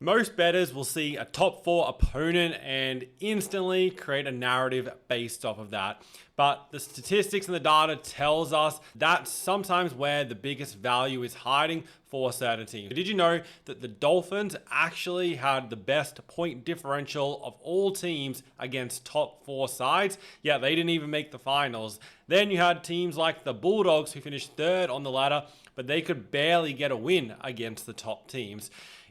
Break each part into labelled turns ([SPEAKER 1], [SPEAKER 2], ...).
[SPEAKER 1] Most bettors will see a top 4 opponent and instantly create a narrative based off of that. But the statistics and the data tells us that's sometimes where the biggest value is hiding for certain teams. Did you know that the Dolphins actually had the best point differential of all teams against top 4 sides? Yeah, they didn't even make the finals. Then you had teams like the Bulldogs who finished 3rd on the ladder, but they could barely get a win against the top teams.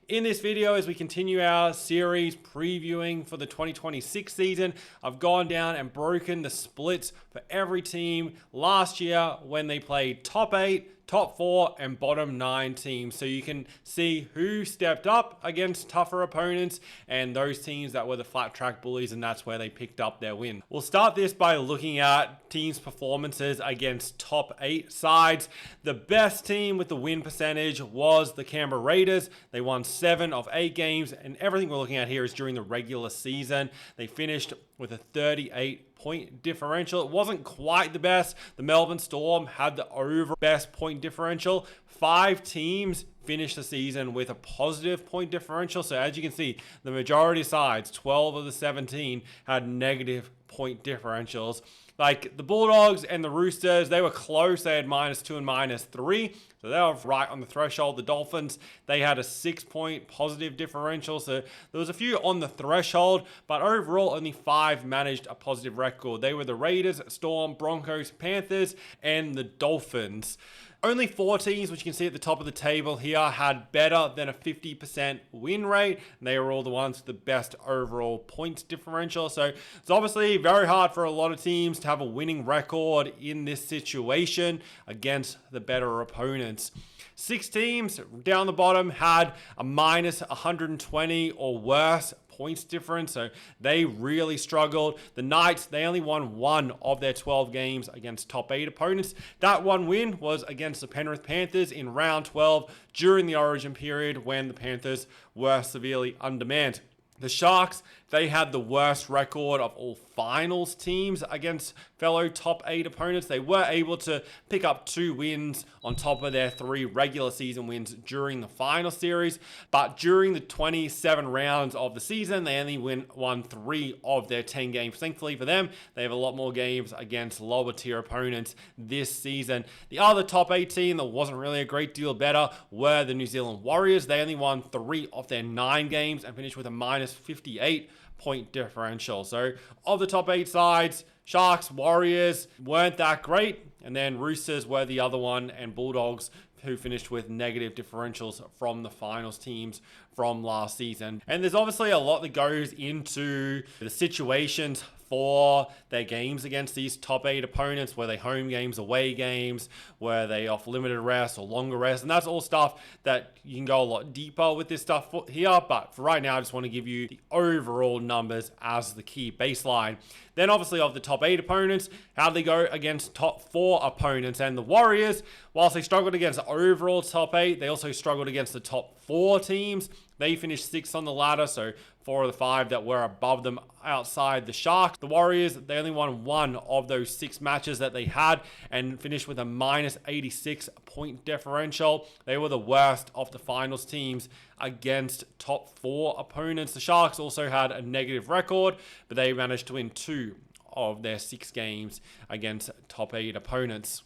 [SPEAKER 1] In this video, as we continue our series previewing for the 2026 season, I've gone down and broken the splits for every team last year when they played top 8, top 4 and bottom 9 teams, so you can see who stepped up against tougher opponents and those teams that were the flat track bullies, and that's where they picked up their win. We'll start this by looking at teams' performances against top 8 sides. The best team with the win percentage was the Canberra Raiders. They won 7 of 8 games, and everything we're looking at here is during the regular season. They finished with a 38-point differential. It wasn't quite the best. The Melbourne Storm had the over best point differential. 5 teams finished the season with a positive point differential. So as you can see, the majority of sides, 12 of the 17, had negative point differentials. Like the Bulldogs and the Roosters, they were close. They had -2 and -3. So they were right on the threshold. The Dolphins, they had a 6-point positive differential. So there was a few on the threshold, but overall only 5 managed a positive record. They were the Raiders, Storm, Broncos, Panthers, and the Dolphins. Only 4 teams, which you can see at the top of the table here, had better than a 50% win rate. And they were all the ones with the best overall points differential. So it's obviously very hard for a lot of teams to have a winning record in this situation against the better opponents. 6 teams down the bottom had a -120 or worse points difference, so they really struggled. The Knights, they only won 1 of their 12 games against top 8 opponents. That one win was against the Penrith Panthers in round 12 during the Origin period when the Panthers were severely undermanned. The Sharks, they had the worst record of all finals teams against fellow top 8 opponents. They were able to pick up 2 wins on top of their 3 regular season wins during the final series. But during the 27 rounds of the season, they only won 3 of their 10 games. Thankfully for them, they have a lot more games against lower tier opponents this season. The other top 8 team that wasn't really a great deal better were the New Zealand Warriors. They only won 3 of their 9 games and finished with a -58 point differential. So of the top 8 sides, Sharks, Warriors weren't that great, and then Roosters were the other one, and Bulldogs, who finished with negative differentials from the finals teams from last season. And there's obviously a lot that goes into the situations for their games against these top 8 opponents. Were they home games, away games? Were they off limited rest or longer rest? And that's all stuff that you can go a lot deeper with this stuff here. But for right now, I just want to give you the overall numbers as the key baseline. Then obviously of the top 8 opponents, how they go against top 4 opponents. And the Warriors, whilst they struggled against the overall top 8, they also struggled against the top 4 teams. They finished 6th on the ladder, so 4 of the 5 that were above them outside the Sharks. The Warriors, they only won 1 of those 6 matches that they had and finished with a -86 point differential. They were the worst of the finals teams against top 4 opponents. The Sharks also had a negative record, but they managed to win 2 of their 6 games against top 8 opponents.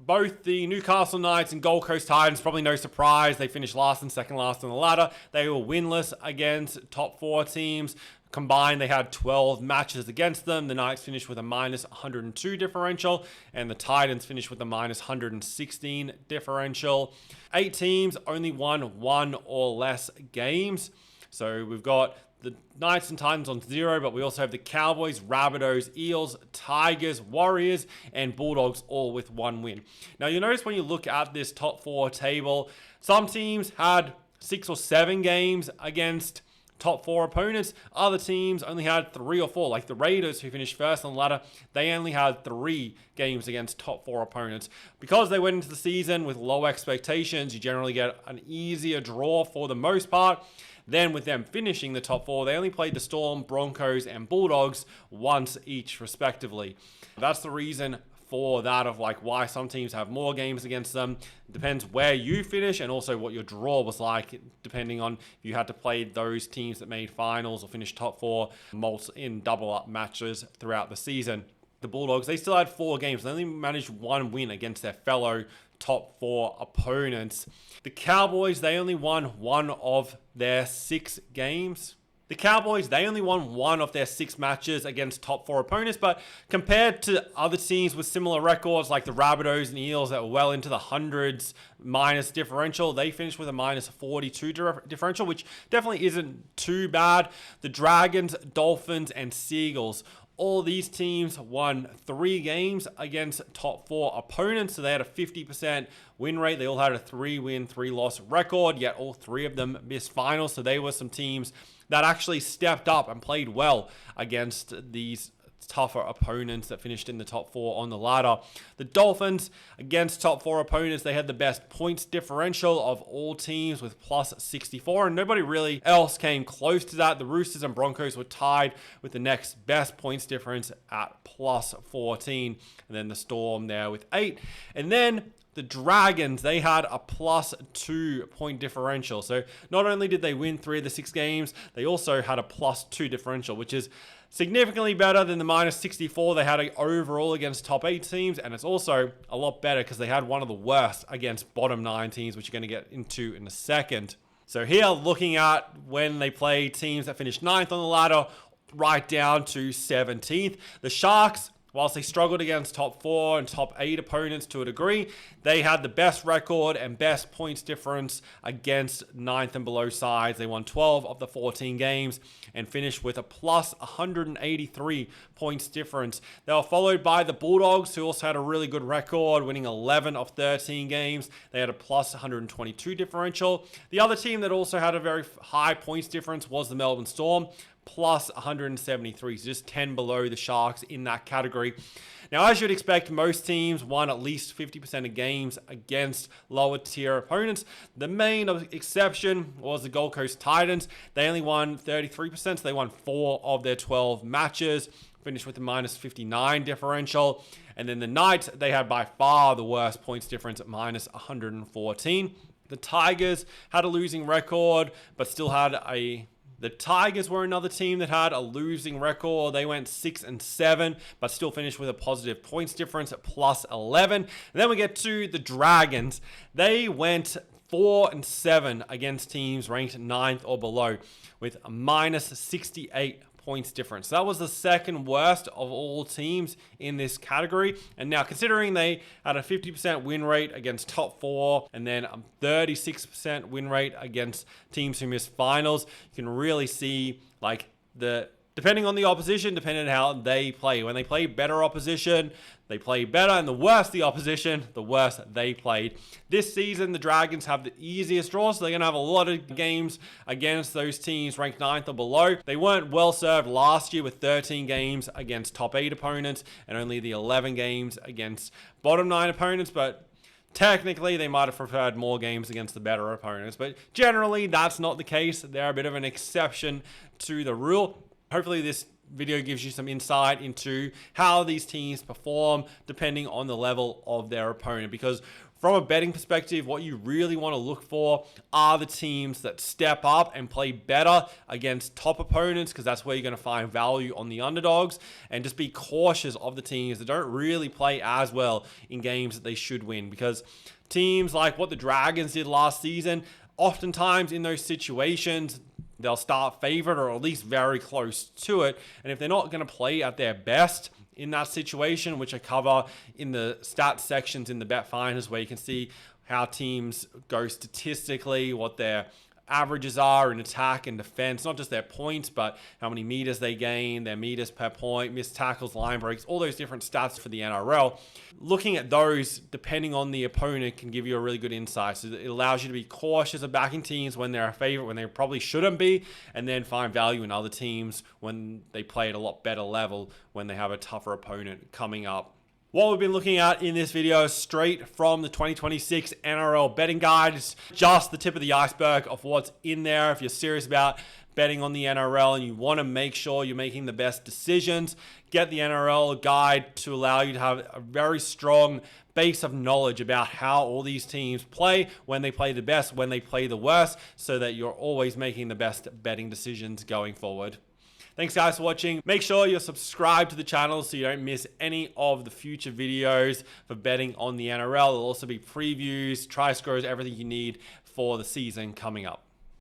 [SPEAKER 1] Both the Newcastle Knights and Gold Coast Titans, probably no surprise, they finished last and second last on the ladder. They were winless against top 4 teams. Combined, they had 12 matches against them. The Knights finished with a -102 differential, and the Titans finished with a -116 differential. 8 teams only won 1 or less games. So we've got the Knights and Titans on 0, but we also have the Cowboys, Rabbitohs, Eels, Tigers, Warriors, and Bulldogs all with 1 win. Now you'll notice when you look at this top 4 table, some teams had 6 or 7 games against top 4 opponents. Other teams only had 3 or 4, like the Raiders, who finished first on the ladder. They only had 3 games against top 4 opponents. Because they went into the season with low expectations, you generally get an easier draw for the most part. Then with them finishing the top 4, they only played the Storm, Broncos, and Bulldogs once each respectively. That's the reason for that of like why some teams have more games against them. It depends where you finish and also what your draw was like, depending on if you had to play those teams that made finals or finished top 4 in double up matches throughout the season. The Bulldogs, they still had 4 games. They only managed 1 win against their fellow top 4 opponents. The Cowboys, they only won 1 of their 6 games. The Cowboys, they only won 1 of their 6 matches against top 4 opponents, but compared to other teams with similar records like the Rabbitohs and Eels that were well into the hundreds minus differential, they finished with a minus 42 differential, which definitely isn't too bad. The Dragons, Dolphins, and Seagulls, all these teams won 3 games against top 4 opponents, so they had a 50% win rate. They all had a 3-win, 3-loss record, yet all 3 of them missed finals, so they were some teams that actually stepped up and played well against these tougher opponents that finished in the top 4 on the ladder. The Dolphins, against top 4 opponents, they had the best points differential of all teams with plus 64, and nobody really else came close to that. The Roosters and Broncos were tied with the next best points difference at plus 14, and then the Storm there with 8. And then the Dragons, they had a plus 2 point differential. So not only did they win 3 of the 6 games, they also had a plus 2 differential, which is significantly better than the minus 64 they had overall against top 8 teams. And it's also a lot better because they had one of the worst against bottom 9 teams, which you're going to get into in a second. So here, looking at when they play teams that finished 9th on the ladder, right down to 17th. The Sharks, whilst they struggled against top 4 and top 8 opponents to a degree, they had the best record and best points difference against 9th and below sides. They won 12 of the 14 games and finished with a plus 183 points difference. They were followed by the Bulldogs, who also had a really good record, winning 11 of 13 games. They had a plus 122 differential. The other team that also had a very high points difference was the Melbourne Storm, plus 173, so just 10 below the Sharks in that category. Now, as you'd expect, most teams won at least 50% of games against lower tier opponents. The main exception was the Gold Coast Titans. They only won 33%, so they won 4 of their 12 matches, finished with a minus 59 differential. And then the Knights, they had by far the worst points difference at minus 114. The Tigers had a losing record, but still had The Tigers were another team that had a losing record. They went 6-7, but still finished with a positive points difference at plus 11. And then we get to the Dragons. They went 4-7 against teams ranked 9th or below with a minus 68 points difference. That was the second worst of all teams in this category. And now, considering they had a 50% win rate against top 4 and then a 36% win rate against teams who missed finals, you can really see like depending on the opposition, depending on how they play. When they play better opposition, they play better, and the worse the opposition, the worse they played. This season, the Dragons have the easiest draw, so they're going to have a lot of games against those teams ranked 9th or below. They weren't well served last year with 13 games against top 8 opponents and only the 11 games against bottom 9 opponents, but technically, they might have preferred more games against the better opponents, but generally, that's not the case. They're a bit of an exception to the rule. Hopefully this video gives you some insight into how these teams perform depending on the level of their opponent, because from a betting perspective, what you really want to look for are the teams that step up and play better against top opponents, because that's where you're going to find value on the underdogs, and just be cautious of the teams that don't really play as well in games that they should win, because teams like what the Dragons did last season, oftentimes in those situations, they'll start favored or at least very close to it. And if they're not going to play at their best in that situation, which I cover in the stats sections in the Bet Finders, where you can see how teams go statistically, what their averages are in attack and defense, not just their points, but how many meters they gain, their meters per point, missed tackles, line breaks, all those different stats for the NRL. Looking at those, depending on the opponent, can give you a really good insight. So it allows you to be cautious of backing teams when they're a favorite, when they probably shouldn't be, and then find value in other teams when they play at a lot better level, when they have a tougher opponent coming up. What we've been looking at in this video straight from the 2026 NRL betting guide is just the tip of the iceberg of what's in there. If you're serious about betting on the NRL and you want to make sure you're making the best decisions, get the NRL guide to allow you to have a very strong base of knowledge about how all these teams play, when they play the best, when they play the worst, so that you're always making the best betting decisions going forward. Thanks guys for watching. Make sure you're subscribed to the channel so you don't miss any of the future videos for betting on the NRL. There'll also be previews, try scores, everything you need for the season coming up.